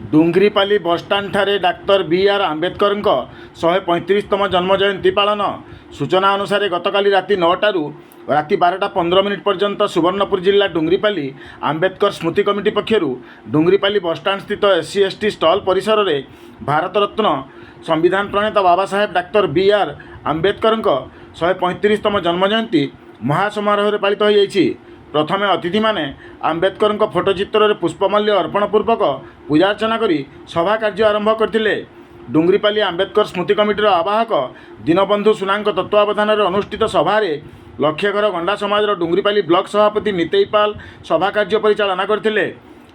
डुंगरीपाली bus stand ठारे doctor B R. Ambedkar 135तम जन्म जयंती पालन। सूचना अनुसार गतकाली राति 9टारू राति 12:15 पर्यंत सुवर्णपुर जिला डुंगरीपाली आंबेडकर स्मृति कमिटी पक्षर डुंगरीपाली बसस्टाण्ड स्थित SC/ST स्टल परिसर में भारत रत्न संविधान प्रणेता बाबा साहेब डाक्तर बी.आर. आंबेडकर 135तम जन्म जयंती महासमारोह पालित हो जाइछि। प्रथमे अतिथि माने आंबेडकर फोटोचित्र में पुष्पमाल्य अर्पण पूर्वक पूजार्चना करी सभा कार्य आरंभ करथिले। डुंगरीपाली आंबेडकर स्मृति कमिटीर आवाहक दीनबंधु सुना तत्वावधान अनुष्ठित सभारे लक्षेघर गंडा समाजर डुंगरीपाली ब्लॉक सभापति नितेई पाल सभा कार्य परिचालना करथिले।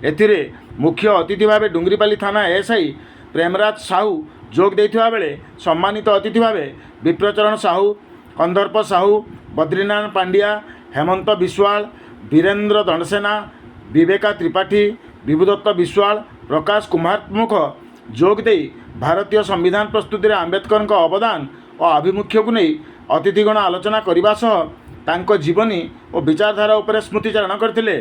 एथिरे मुख्य अतिथि भाव डुंगरीपाली थाना एएसआई प्रेमराज साहू जोग देथिबा बेले सम्मानित अतिथि भाव विप्रचरण साहू, कंदर्प साहू, बद्रीनाथ पांड्या, हेमंत विश्वाल, वीरेंद्र दंडसेना, विवेका त्रिपाठी, विभुदत्त विश्वाल, प्रकाश कुमार प्रमुख जोग दे भारतीय संविधान प्रस्तुति में आंबेडकर अवदान और आभिमुख्य को नहीं अतिथिगण आलोचना करने सह तांको जीवनी और विचारधारा उपर स्मृतिचारण करथिले।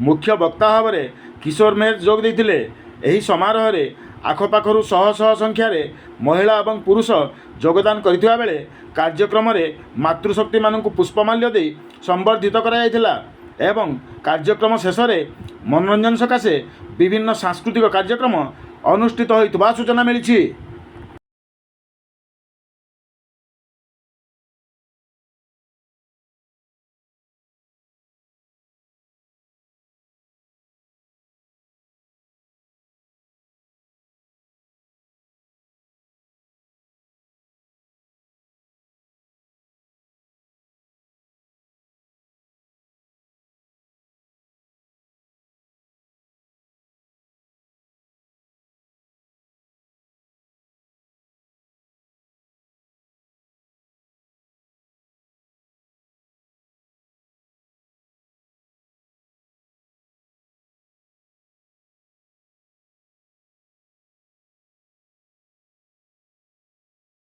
मुख्य वक्ता भाव में किशोर मेहर जोग देथिले। एही समारोह रे आखपाखर शह शह संख्यार महिला और पुरुष योगदान करथिबा बेले कार्यक्रम रे मातृशक्ति मानक पुष्पमाल्य दे संबर्धित कराइथिला एवं कार्यक्रम शेष में मनोरंजन सकाशे विभिन्न सांस्कृतिक कार्यक्रम अनुष्ठित होइतबा सूचना मिली।